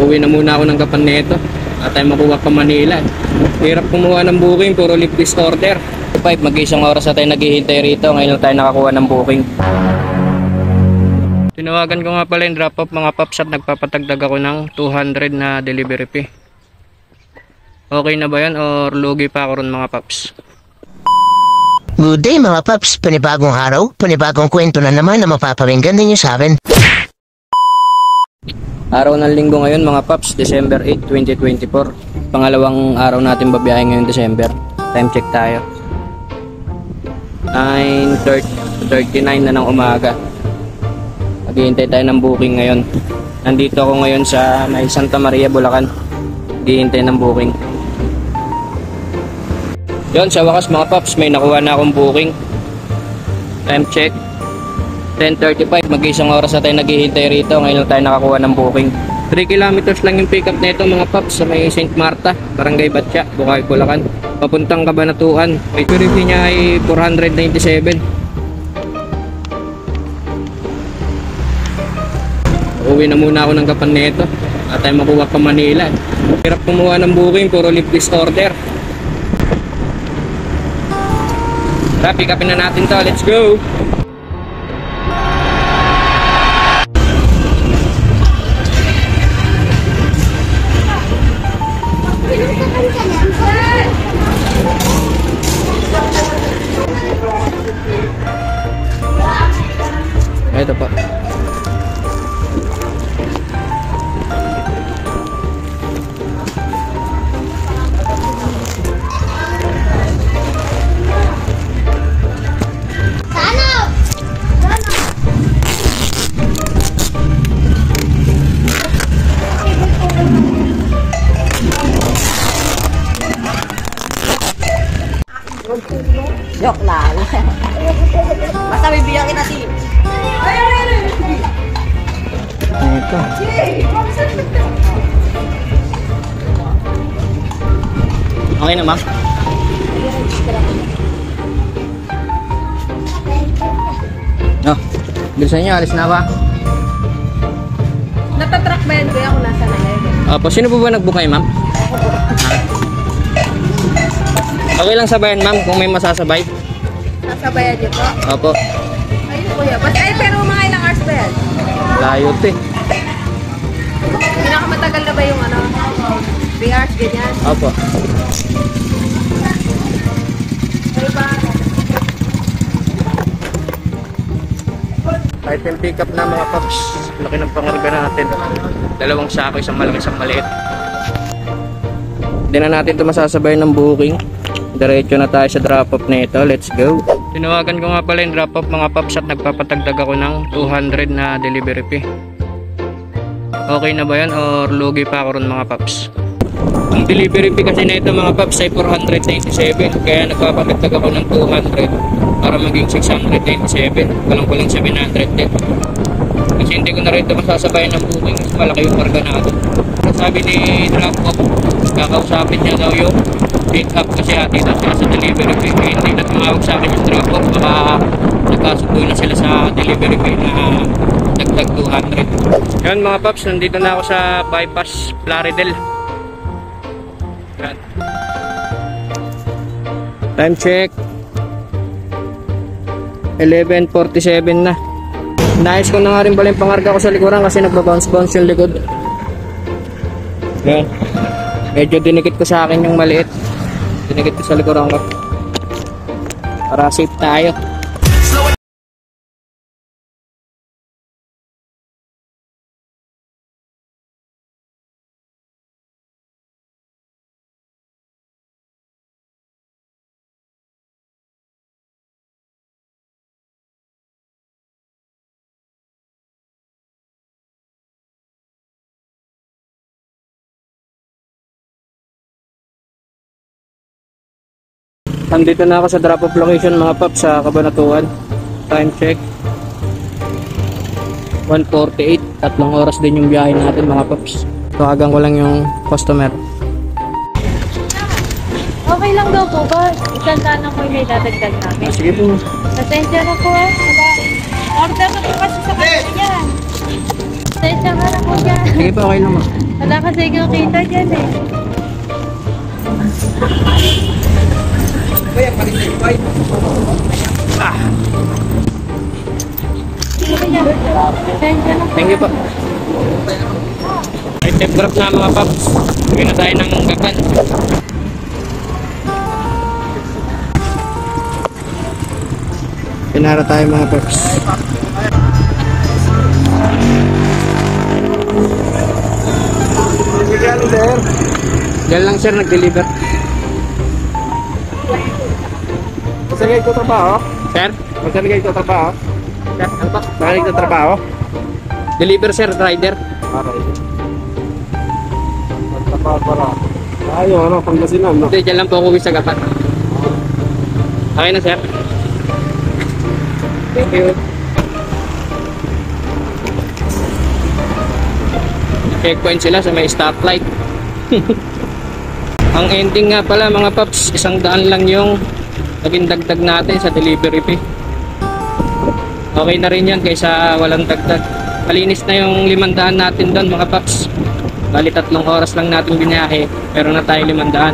Uwi na muna ako ng Gapan nito. At tayo makuha pa Manila. Hirap kumuha ng booking, puro live order. 5, mag-isang oras na tayo naghihintay rito. Ngayon lang tayo nakakuha ng booking. Tinawagan ko nga pala yung drop off mga paps at nagpapatagdag ako ng 200 na delivery fee. Okay na ba yan or lugi pa ako ron mga paps? Good day mga paps, panibagong araw, panibagong kwento na naman na mapaparinggan ninyo sa akin. Araw ng linggo ngayon mga paps, December 8, 2024. Pangalawang araw natin babiyahin ngayon December. Time check tayo. 9:39 na ng umaga. Maghihintay tayo ng booking ngayon. Nandito ako ngayon sa may Santa Maria, Bulacan. Maghihintay ng booking. Yon, sa wakas mga paps, may nakuha na akong booking. Time check 10:35, mag-isang oras na tayo naghihintay rito. Ngayon lang tayo nakakuha ng booking. 3 kilometers lang yung pick up nito mga paps sa may St. Marta, Barangay Batya, Bukay, Bulacan. Papuntang Cabanatuan. May fee niya ay 497. Uwi na muna ako ng Gapan nito. At tayo makuha pa Manila. Hirap kumuha ng booking, puro live order. Tara, pick upin na natin to. Let's go! Ito po. Joke lang. Basta bibigyan kita si. Ito. Okay na, ma'am? No. Bilisan niyo, alis na ba? Natatrack ba yan kuya kung nasa na yan? Opo, sino po ba nag-book kayo, ma'am? Okay lang sabayan, ma'am, kung may masasabay. Nasabayan dito? Opo. Ayun kuya. Pero mga ilang hours ba yan? Layo ito eh. Pinakamatagal na ba yung ano? 3 hours ganyan? Opo. Ay ba? Item pick up na mga paps. Laki ng pangarga natin. 2 sako, isang malaki, isang maliit. Hindi na natin ito masasabay ng booking. Diretso na tayo sa drop off na ito. Let's go. Tinawagan ko nga pala yung drop off mga paps at nagpapatagdag ako ng 200 na delivery fee. Okay na ba yan or lugi pa ako ron mga paps? Ang delivery fee kasi na ito mga paps ay 497. Kaya nagpapatagdag ako ng 200 para maging 697. Kulang-kulang 710. Kasi hindi ko na rin ito masasabayan ng booking. Mas malaki yung karga natin. Sabi ni drop off, kakausapin niya daw yung pick up kasi hatid na sila sa delivery fee. Kaya hindi na tumawag sa akin yung drop off. Baka nagkasundo na sila sa delivery fee na dagdag 200. Yun mga paps, nandito na ako sa bypass Plaridel. Time check 11:47 na. Nais ko na nga rin pala yung pangarga ko sa likuran kasi nagbabounce-bounce yung likod. Yan. Medyo dinikit ko sa akin yung maliit. Dinikit ko sa likuran ko para safe tayo. Nandito na ako sa drop off location mga paps sa Cabanatuan. Time check 1:48. 3 oras din yung biyahe natin mga paps. Tawagan ko lang yung customer. Okay lang daw po ba? Isandaan ako yung may dadagdag namin. Sige po. Pasensya na po. Order na po kasi sa kanila yan. Pasensya ka na po dyan. Sige po, okay lang, ma'am. Wala kasi ikaw kita dyan eh. Pasensya na. Thank you po. May tip drop na mga paps. Bigyan na tayo ng gapan. Pinara tayo mga paps. Diyan lang sir nag-deliver. Saan kayo trabaho? Sir? Saan kayo trabaho? Sir, ano pa? Saan kayo trabaho? Deliver sir, rider. Okay. Trabaho para. Ayaw, ano, Pangasinan, no? Hindi, dyan lang po ako uwi sa gapan. Okay na sir. Thank you. Checkpoint sila sa may stoplight. Ang ending nga pala mga paps, 100 lang yung naging dagdag natin sa delivery fee. Okay na rin yan kaysa walang dagdag. Malinis na yung 500 natin doon mga paps. Bali 3 oras lang natin binahe, pero na tayo 500.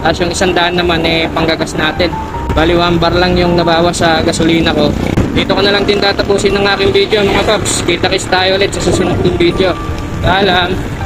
Tapos yung 100 naman panggagas natin. Bali 1 bar lang yung nabawas sa gasolina ko. Dito ko na lang din tatapusin ng aking video mga paps. Kita-kits tayo ulit sa susunod ng video. Paalam!